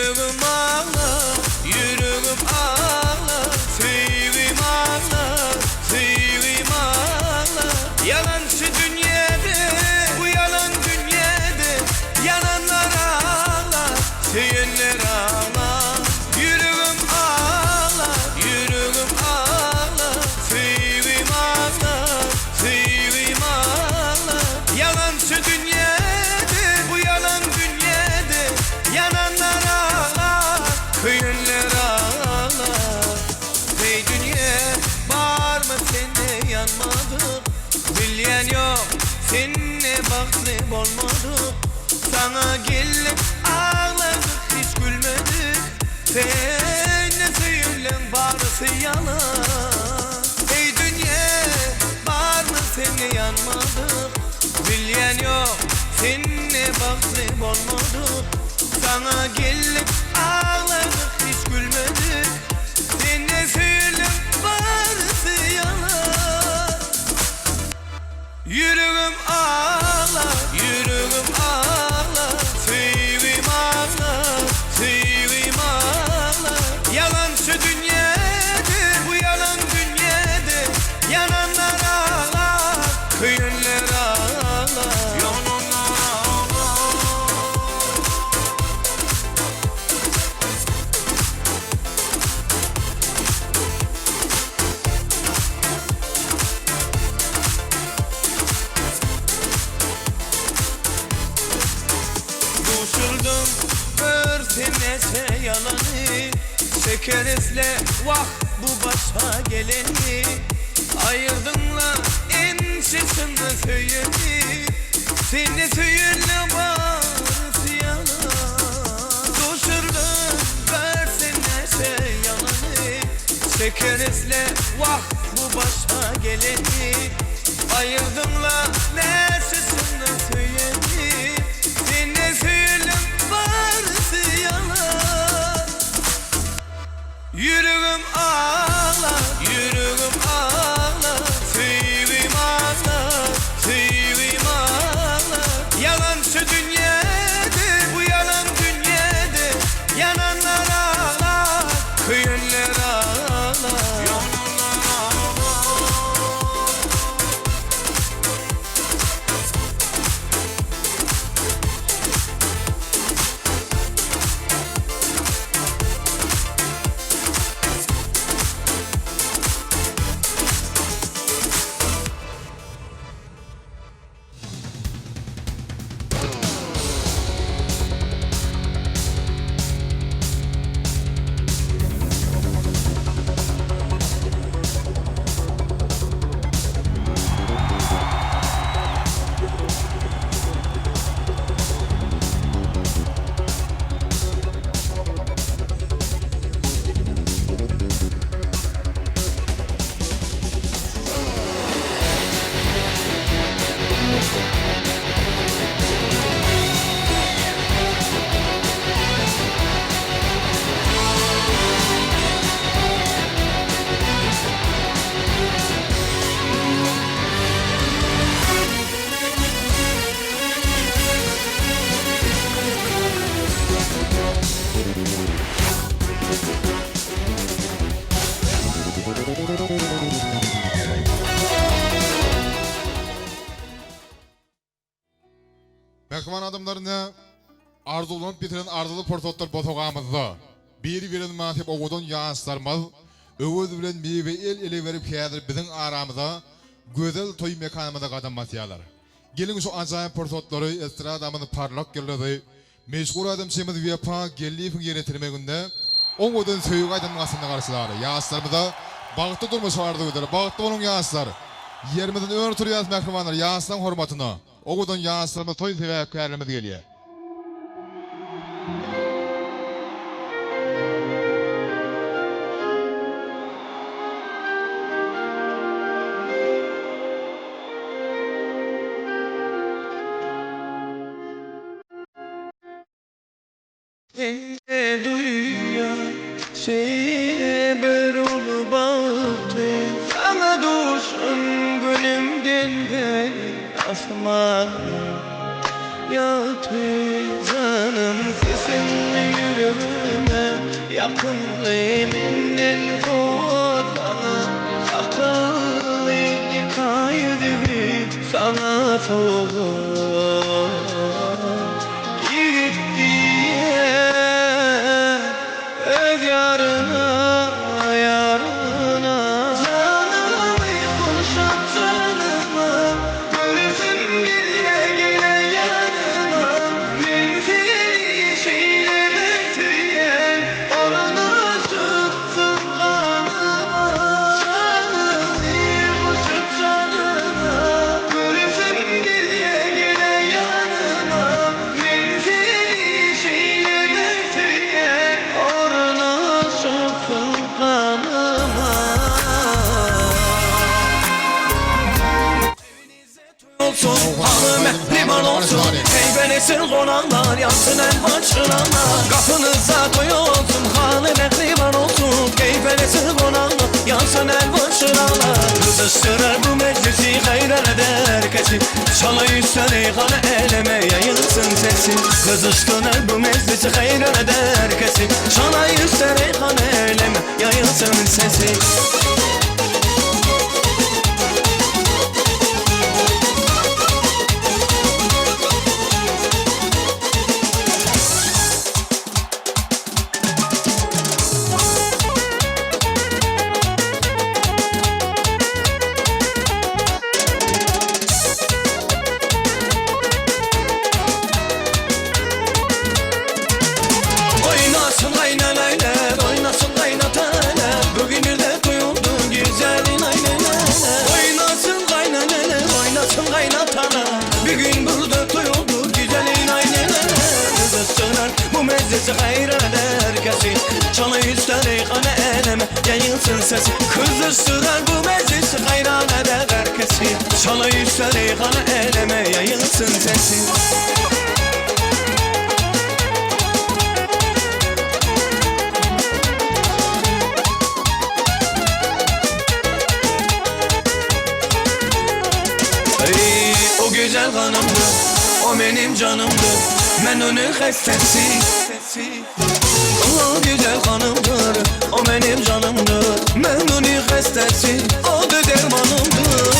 Yüreğim ağlar, yüreğim ağlar, sevim ağlar, sevim ağlar. Yalancı dünyada, bu yalan dünyada, yananlar ağlar, sevenler ağlar. Yüreğim ağlar, yüreğim ağlar, sevim ağlar, sevim ağlar. Yalancı dünyada, bu yalan dünyada, yananlar ağlar, kıyınlar ağlar. Hey dünya, bağırma sende yanmadık, bilyen yok seninle baktım olmadık. Sana gelip ağladık, hiç gülmedik. Sen ne söylem bağrısı yalan. Hey dünya, bağırma sende yanmadık, bilyen yok seninle baktım olmadık. Sana gelip ağladık, hiç gülmedik. Sen ne söylem bağrısı yalan. Yüreğim ağlar, yüreğim ağlar, sevim ağlar, sevim ağlar. Yalancı dünyada, bu yalan dünyada, yananlar ağlar, kıyınlar ağlar, yananlar ağlar. Düşürdüm örtünese yalanı, şekerizle vah bu başa geleni. Ayırdınla en şişimde söyledi, seni söyle bağrısı yalan. Düşürdüm örtünese yalanı, şekerizle vah bu başa geleni. Ayırdınla ne şişimde söyledi, seni söyle bağrısı yalan. Yüreğim ağlar, yüreğim ağlar, sevim ağlar, sevim ağlar. Yalancı dünyada, bu yalan dünyada, yananlar ağlar, kıyınlar ağlar, yananlar ağlar. Mehman adamlarına arzulanıp bitiren ardılı portotlar botogağımızda bir matip oğudun yağıslarmaz, övüz bilen meyve el verip kedir bizim aramıza güzel toy mekanımıza kadın matiyalar. Gelin şu acayip portotları estradamını parlak yerledi, meşgul adam şeyimiz viyapa gelliğin yönetilmeginde oğudun söyük aydınlasında karşıları. Yağıslarımıza bağıtlı durmuş vardı ödür, bağıtlı onun yağıslar. Yerimizin ön turu yağıs mehmanlar yağıslan hormatına. Oğudun yağıslarımız toy seviyek kıyarımız geliyor. Dünya seber ol baktı, sana dursun gönlümden beri asma yatı canım, sesin yüreğime yakın Emin'in kodana saklı hikayeleri sana soğuk Yiğit diye öz yarına canımı konuşattığıma göresim geriye gelen yanıma menzili şeyleri tüyen oranı tutsun kanıma canımı konuşattığıma göresim geriye gelen yanıma menzili şeyleri tüyen oranı tutsun kanıma olsun, hanım liman olsun Heybenesin konanlar, yansın el açılanlar Kapınıza koy olsun, hanım liman olsun Heybenesin konanlar, yansın el açılanlar Kızıştırır bu meclisi, hayran eder herkesi Çalı üstleri kanı eleme, yayılsın sesi Kızıştırır bu meclisi, hayran eder herkesi Çalı üstleri kanı eleme, yayılsın sesi Oynasın kaynanaylar, oynasın kaynatalar Bugünü de duyuldu güzelin ayneler Oynasın kaynanalar, oynasın kaynatalar Bir gün burada duyuldu güzelin ayneler Kızıştılar bu meclisi hayran eder herkesi Çalı üstleri kanı eleme, yayılsın sesi Kızıştılar bu meclisi hayran eder herkesi Çalı üstleri kanı eleme, yayılsın sesi O güzel hanımdır, o benim canımdır Ben onun hastası O güzel hanımdır, o benim canımdır Ben onun hastası, o da dermanımdır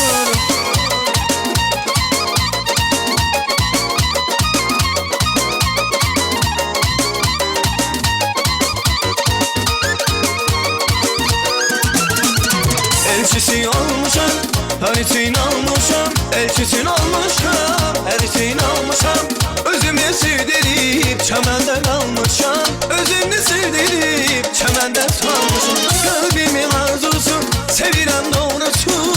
Elçisi olmuşam, harisin almışam Elçisin olmuşam, harisin almışam Özümü sevdirip çemenden almışam Özümü sevdirip çemenden salmışam Kalbimin arzusu, sevirem doğrusu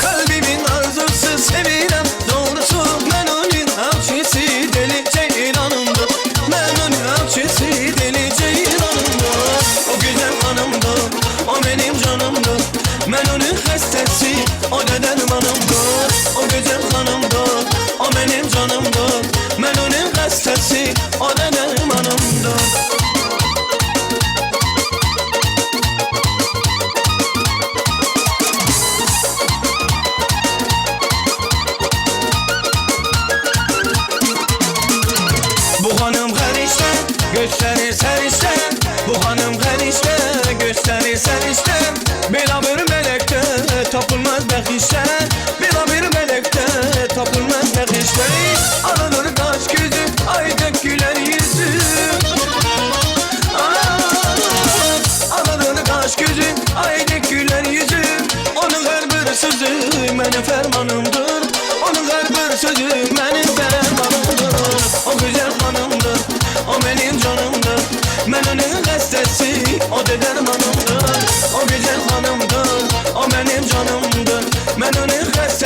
Kalbimin arzusu, sevirem doğrusu Ben onun avçisi, deli ceylanımdır Ben onun avçisi, deli ceylanımdır O güzel hanımdır, o benim canımdır Ben onun hastası, o da dermanımdır O güzel hanımdır, o benim canımdır Ben onun hastası, o da dermanımdır Bu hanım her işte, gösterir her işte Bu hanım her işte, gösterir her işte Bela bir melekte, tapılmaz bekişte Bela bir melekte, tapılmaz bekişte Alınır kaş gözü, aydın güler yüzü Alınır kaş gözü, aydın güler yüzü Onun her bir sözü, benim fermanımdır Onun her bir sözü, benim fermanımdır O güzel hanımdır, o benim canımdır Ben onun hastası, o da dermanımdır O güzel hanımdır, o benim canımdır Ben onun hastası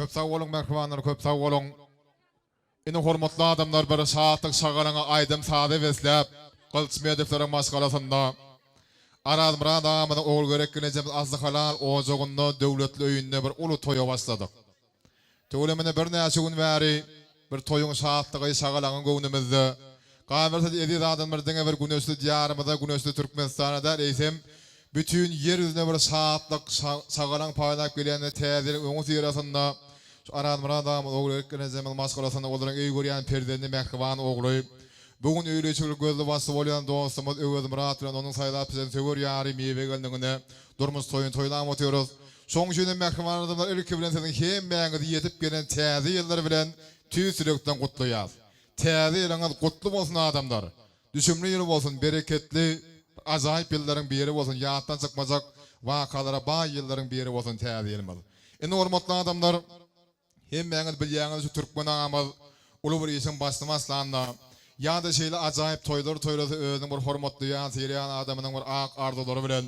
köp sag bolun merhamanlar, köp sag bolun. Ine hormatly adamlar bir saatlyk sagalaňa aýdym sady beslep, gylçmy ediplerin maskalasynda. Araz Murad agamy oğul görekkenejemiz azly halal ojagynda döwletli öýünde bir uly toýa başladyk. Tölemine bir näçe gün bäri bir toýuň saatlygy sagalaňy göwnümizde. Gaýrsa edip adamlar diňe bir güneşli diýarymyzda, güneşli Türkmenistanda reýsem bütün yer yüzüne bir saatlik sagalan paylaşıp gelende tezir öňüz ýerasynda Araz Murad agamy oğul görekkenejemiz maskalasynda olarak öý görýän perdeni mehriban ogly. Bugün öýleçilik gözli basy bolýan dostumyz Öwüz Murat bilen onuň saýlap bilen söwür ýary meýwe geldigine durmuş toýun toýlap otyrýarys. Soň şeýle mehriban adamlar ilki bilen seň hem mäňizi ýetip gelen täze ýyllar bilen tüýsürekden gutlaýar. Täze ýylyňyz gutly bolsun adamlar. Düşümli ýyl bolsun, bereketli, azaýyp ýyllaryň biri bolsun, ýatdan çykmajak wakalara baý ýyllaryň biri bolsun täze ýylymyz. Indi hormatly adamlar, hem mäňiz bilýäňiz şu türkmen agamyz uly bir işin başlamaslanda ya da şeýle ajaýyp toýlar toýlasa özüň bir hormatly ýa seriýan adamynyň bir ak arzulary bilen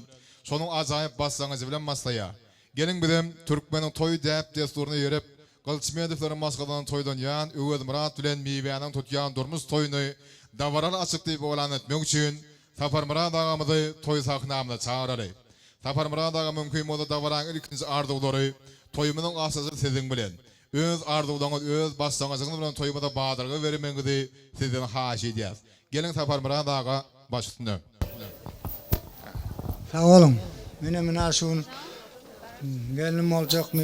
şonuň ajaýyp bassaňyzy bilen maslaýa. Gelin bilen türkmeniň toý däp desturyny ýerip gylçmy ediplerin maskadan toýdan ýan Öwüz Murat bilen meýwäniň tutýan durmuş toýuny dawaran açykdyp bolan etmek üçin Safar Murad agamyzy toý sahnamyna çağırary. Safar Murad agam mümkin bolsa dawaran ilkinji arzulary toýumynyň asasy siziň bilen. Öz arzuwlaryňyz, öz bassaňyzyň bilen toýmada badyrgy bermeňizi sizden haýyş edýäs. Gelin Safar Murad aga başlygyny. Sağ olun. Mene münasibun gelin olacak mı?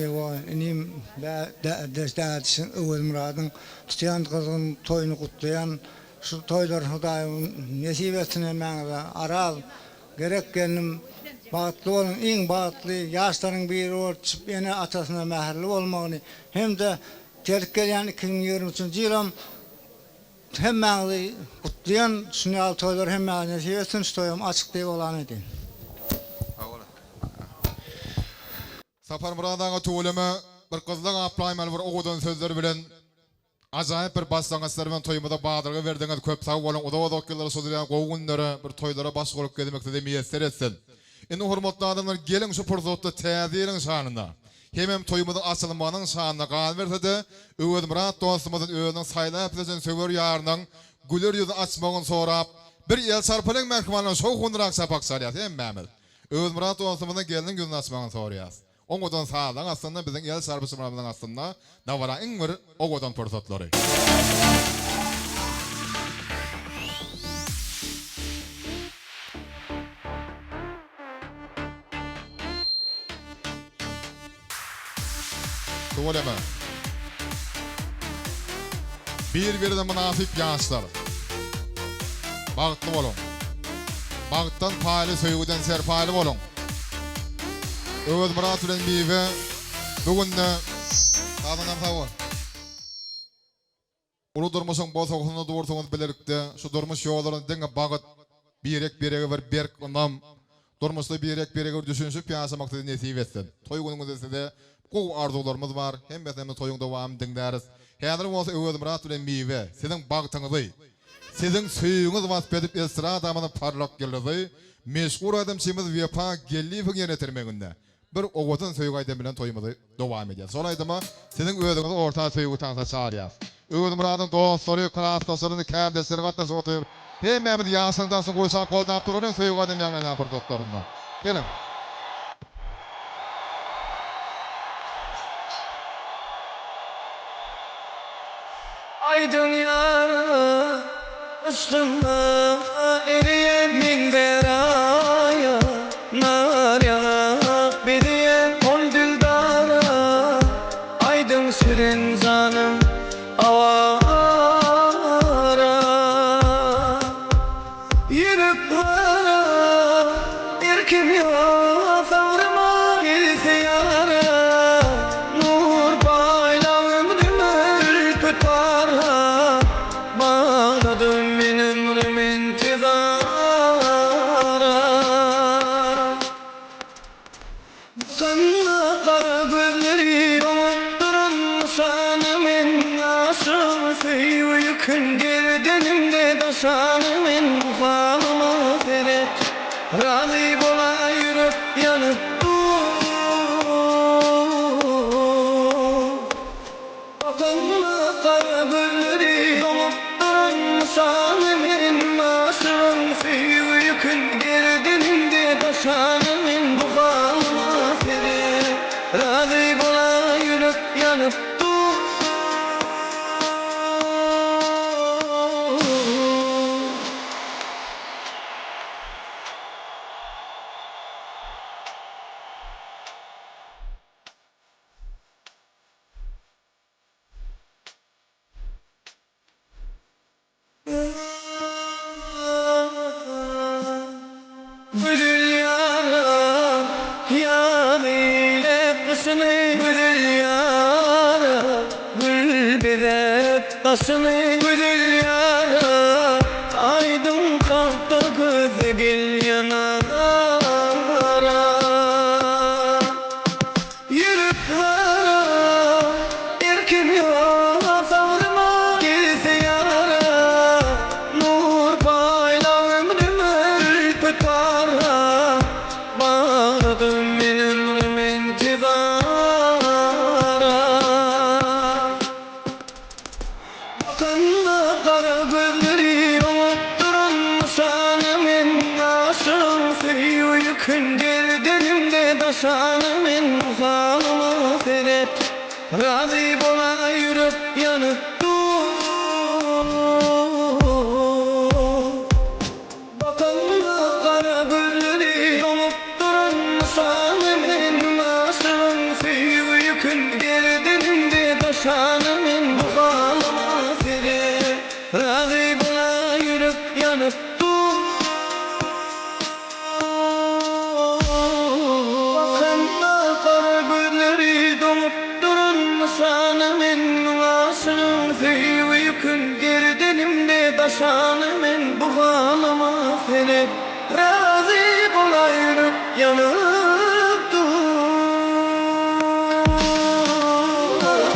Inim destadişin Öwüz Muradyň tutýan gyzyň toýuny gutlaýan şu toýlar Hudaýyň nesip etsin mäňe Araz gerek gelim bagtly bolun, iň bagtly ýaşlaryň biri bolýup ene atasyna mäherli bolmagyny hem de terk gelýän 2023-nji ýylym hemmäňizi gutlaýan şuňal toýlar hemmäňizi nesip etsin toýum açykdyp bolan edi. Safar Murad aga töwleme bir gyzlyk aplaýmaly bir ogudan sözler bilen ajaýyp bir bassaňyzlar bilen toýmada badyrgy berdiňiz köp sag bolun. Oda ýyllar sözlerden gowgunlary bir toýlara baş gorup gelmekde meýesser etsin. Indi hormatly adamlar gelin şu purzatda täzeliň şanyna. Hemem toýmada açylmanyň şanyna gal bersede Öwüz Murat dostumyzyň özüniň saýlap bilen söwür ýarynyň güler ýüzü açmagyny sorap bir ýel sarpalyň mehmanlaryň şow hunrak sapak salýar hemmämiz. Öwüz Murat dostumyzyň geliniň ýüzüni açmagyny sorýar. Oňdan sağdan aslında biziň ýel sarpysymyň aslında dawara iň bir oňdan pursatlary. Töwleme. Bir-birine münasip ýaşlar. Bagtly bolun. Bagtdan paýly söýgüden serpaýly bolun. Öwüz Murat bilen meýwe bugünde sağdan sağ. Uly durmuşyň bosagyny dursaňyz bilerikde şu durmuş ýollaryny diňe bagyt birek bir berk ondan durmuşda birek düşünşip ýaşamakda nesip etsin. Toý günüňizde de gow arzuwlarymyz bar. Hem bizim toýuň dowam diňdäris. Häzir bolsa Öwüz Murat bilen meýwe siziň bagtyňyzy, siziň söýüňiz wasp edip esra adamyny parlak geldi. Meşgul adam çimiz wepa gelli ýene termeginde. Bir ogodan söýgü aýdym bilen toýmady dowam edýär. Soraýdyma seniň özüňiz orta söýgü taňsa çağırýar. Öwüz Muradyň dostlary, klaslasyny käbdesleri gatda soýup, hemmämiz ýaşyndan soň goýsak goldan turulan söýgü aýdym ýa-ňa purdoklarynda. Gelin. Aydın yar üstüme eriyen min beraya nar ya bediyen ol düldara aydın süren zanım avara yürüp para bir kim ya savrıma gelse yara nur baylam ömrüme ürküt para bağladım benim intizara sana kara gözleri umutturun sanımın nasıl seyvi yükün gerdenimde daşanımın ufağıma feret razı bola yürüp yanıp dur Bakınma kara gülleri dolup duran sanimin nasırın suyu yükün gerdeninde taşanımın bu gafiri razı bola yürüp yanıp dur. Güdül yara yâriyle kısını güdül yara gül bire tasını güdül yara aydın kalktı göz gül yanara yürüp vara erkin yola savrma gelse yara nur payla ömrüme ürpet para bağladım benim intizara bakınma kara gözleri unutturun sanımın nasıl suyu yükün gerdenimde daşanımın uzağıma seret razı bola yürüp yanıp dur. Bakınma kara gözleri dolup duran sanımın nasıl suyu yükün gerdenimde daşanımın uzağıma seret razı bola yürüp yanıp dur. Bakınma kara gözleri dolup duran sanımın nasıl suyu yükün gerdenimde daşanımın bu halıma seni razı bola yürüp yanıp dur.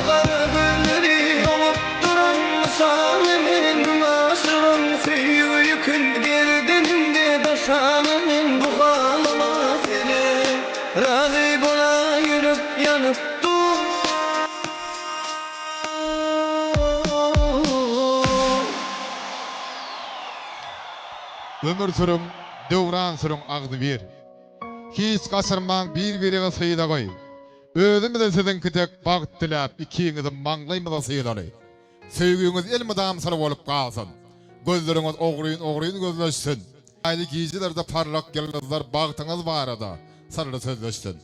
Kara gözleri dolup duran sanımın nasıl suyu yükün gerdenimde daşanımın bu halıma seni razı bola yürüp yanıp dur. Ömür sürüm, döwran sürüm agdy bir. Hiç gaçyrman bir-birine syýda goý. Özümize sizin kitek bagt dilap ikiňizi maňlaýmyza syýdary. Söýgüňiz elmydam sara bolup galsyn. Gözleriňiz ogryň gözleşsin. Aýly gijilerde parlak ýyldızlar bagtyňyz barada sarıly sözleşsin.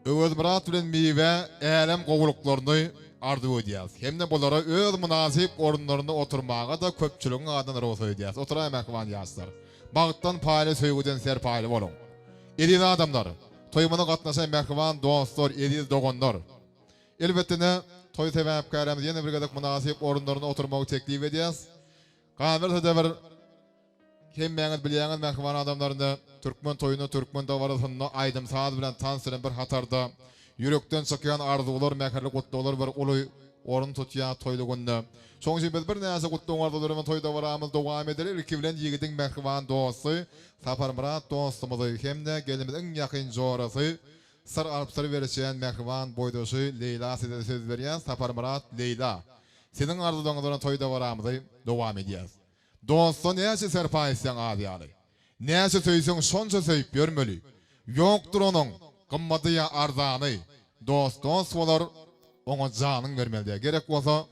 Öz murat bilen miwe elem gowuluklaryny arzu edýäs. Hemde bolara öz münasip orunlaryna oturmaga da köpçüligiň adanyny rosa edýäs. Otura emekman ýaşlar. Bagtdan paýly söýgüden serpaýly boluň. Ediz adamlar, toýmana gatnaşan mehriban dostlar, ediz dogonlar. Elbetde toy sebäpkärimiz ýene bir gadak münasip orunlaryna oturmagy teklip edýäs. Gaýrda da bir hemmeňiz bilýäňiz mehriban adamlaryny türkmen toýuny, türkmen dowarasyny aýdym saz bilen tansyran bir hatarda yürekden çykýan arzular, mäherli gutlular bir uly orun tutýan toýlugunda. Şoňsy biz bir näse gutluň arzularymyz toýda baramyz dowam eder. Ilki bilen ýigidiň mehriban dosty, Sapar Murat dostumyzy hemde gelimiziň ýakyn jorasy, sır alyp sır berýän mehriban boýdoşy Leyla size söz berýär. Sapar Murat Leyla. Seniň arzularyňyzdan toýda baramyz dowam edýär. Dostun näçe serpaýsyan adýaly. Näçe söýseň şonça söýüp bermeli. Ýokdur onuň gymmaty ýa arzany. Dost bolar, oňa janyň bermeli. Gerek bolsa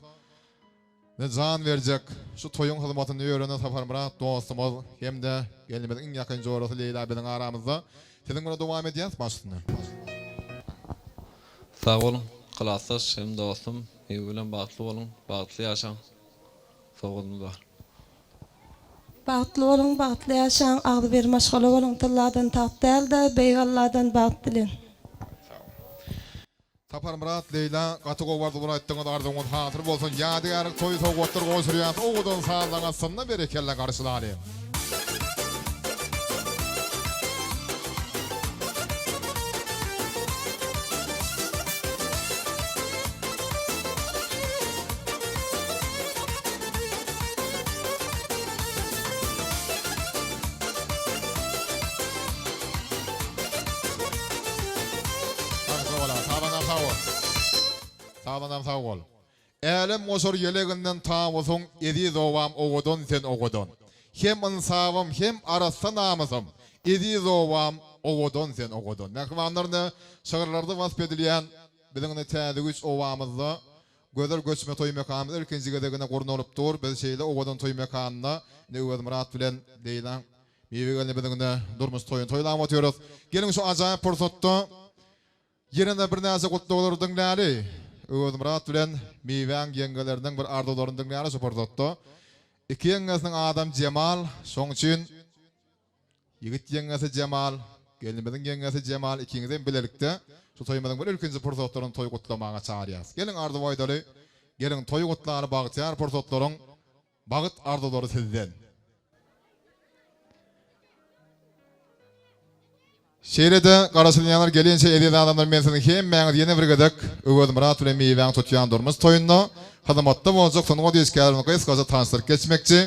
ne jan berjek. Şu toýuň hyzmatyny ýörene Sapar Murat dostumyz hemde gelimiziň ýakyn jorasy Leyla bilen aramyzda. Seniň bilen dowam edýäs başlyny. Sağ olun, klassdaş hem dostum, ew bilen bagtly bolun, bagtly ýaşaň. Sogulunlar. Bagtly bolun, bagtly ýaşaň, agdy bir maşgala bolun, tylladan tapdalda, beýgalladan bagt dilen. Sapar Murat Leyla gatygo bardy bunu aýtdyňyz arzuňyz hatyr bolsun. Ýadygar toý sowgatlar goşurýan, oňdan sağlaňa synna berekelle garşylary. Sağdan adam sağ ol. Elem osor yeleginden ta olsun edi zovam ogodon sen ogodon. Hem insavım hem arastan namazım. Edi zovam ogodon sen ogodon. Näkmanlarny şagyrlarda waspedilýän biziň täze 3 owamyzda göder göçme toy mekanı erkenji gedegine gorun olup dur. Biz şeýle ogodon toy mekanına Öwed Murat bilen deýlen meýwegelni biziň durmuş toyun toýlap otyrys. Gelin şu ajaýyp pursatda yerine bir näse gutlawalardyň näli. Öwed Murat bilen meýweň ýengelerinden bir ardalarynyň näli şu pursatda. Iki ýengesiniň adam Cemal, şoň üçin Yigit ýengesi Cemal, gelinimiziň ýengesi Cemal ikiňizden bilelikde şu toýmadyň bir ülkenji pursatlaryny toy gutlamaga çağırýas. Gelin ardy boýdaly, gelin toy gutlary bagtyar pursatlaryň bagyt ardalary sizden. Şeýlede garaşylýanlar gelýänçe edýän adamlar men seni hem mäňiz ýene bir gedek Öwed Murat bilen meýweň tutýan durmaz toýunda hyzmatda boljak sonuňa diýişkärini gysgaça tanıştyryp geçmekçi.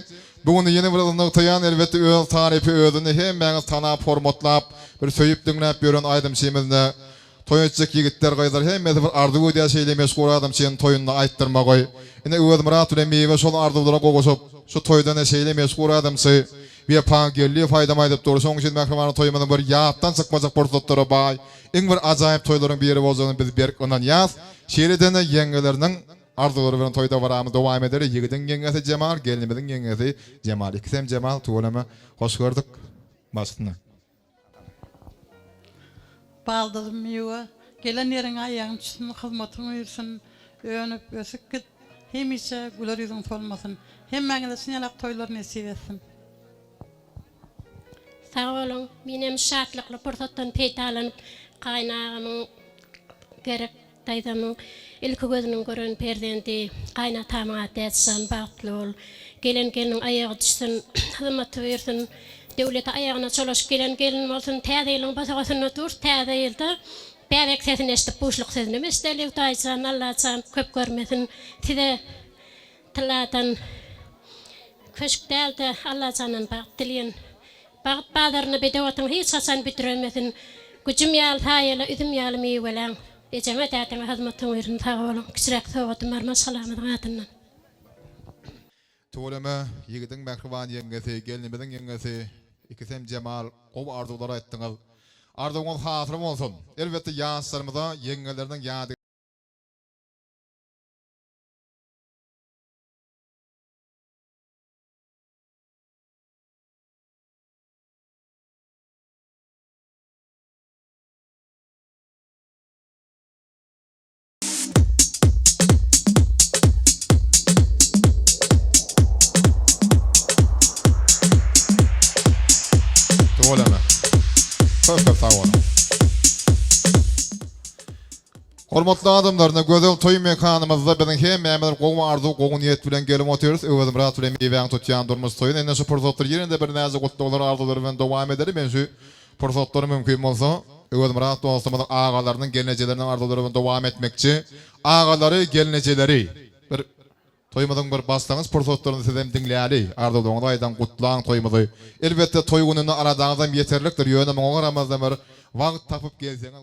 Bugün ýene bir ýylyny taýan elbetde öz tarypy özüni hem mäňiz tanap formatlap bir söýüp diňläp ýören aýdym şeýmizde toýatjak ýigitler gaýdar hem bir ardy ödýä şeýle meşgul adam çyn toýunda aýtdyrmagy. Ine Öwed Murat bilen meýwe şol ardylara gogoşup şu toýdan şeýle meşgul adamçy bir pangelli faydama edip doğru soň için mähkemany toýmadan bir ýatdan çykmajak portretlara bay. Iň bir ajaýyp toýlaryň biri boljagyny biz berk onan ýaz. Şeýledene ýengeleriniň arzulary bilen toýda baramy dowam eder. Ýigitiň ýengesi Cemal, gelinimiziň ýengesi Cemal. İkisem Cemal tuğlama hoş gördük. Başlyna. Baldırım meýwe, gelen ýeriň aýagyň çysyny hyzmatyň ýürsin, öňüp ösüp git. Hemişe güler ýüzüň solmasyn. Hemmäňize şinalak toýlar nesip etsin. Sağ olun, benim şartlıklı fırsattan peytalanıp kaynağımın gerek daydanın ilki gözünün görün perdendi kaynatamına detsen bağıtlı ol. Gelin ayağı düşsün, hızmatı versin, devlete ayağına çolaş gelin olsun, tədeylin basağısını dur, tədeyldi. Bebek sesini eşitip boşluk sesini mesdeli utaysan, Allah'tan köp görmesin. Size tıladan köşk değildi, Allah'tan bağıt dileyin. Bağıt bağlarını bedevatın hiç hasan bitiremesin. Gücüm yal hayala, üzüm yal meyvelen. Eceme dağıtına hazmatın verin sağ olun. Kisirak soğutun varma salamadın adından. Tuğlama ýigitiň mähriban ýengesi, gelinimiziň ýengesi, ikisem Cemal, gowy arzuwlara etdiňiz. Arzuwňyz hasyrym bolsun. Elbetde ýaşlarymyza ýengeleriniň ýady Tuğlama. Köp sağ olun. Hormatly adamlar, gözel toy mekanymyzda biziň hem mämeler gowy arzu, gowy niýet bilen gelip otyrys. Öwed Murat bilen meýweň tutýan durmuş toýun. Ene şu pursatlar ýerinde bir näze gutlawalar arzular bilen dowam eder. Men şu pursatlar mümkin bolsa, Öwed Murat dostumyň agalarynyň gelnejeleriniň arzulary bilen dowam etmekçi. Agalary, gelnejeleri bir toýmadyň bir baslaňyz pursatlaryny sizem diňläli. Arzuwňyzy aýdan gutlaň toýmagy. Elbetde toy gününi aradaňyzdan ýeterlikdir. Ýöne moňa Ramazan bir wagt tapyp gelseňiz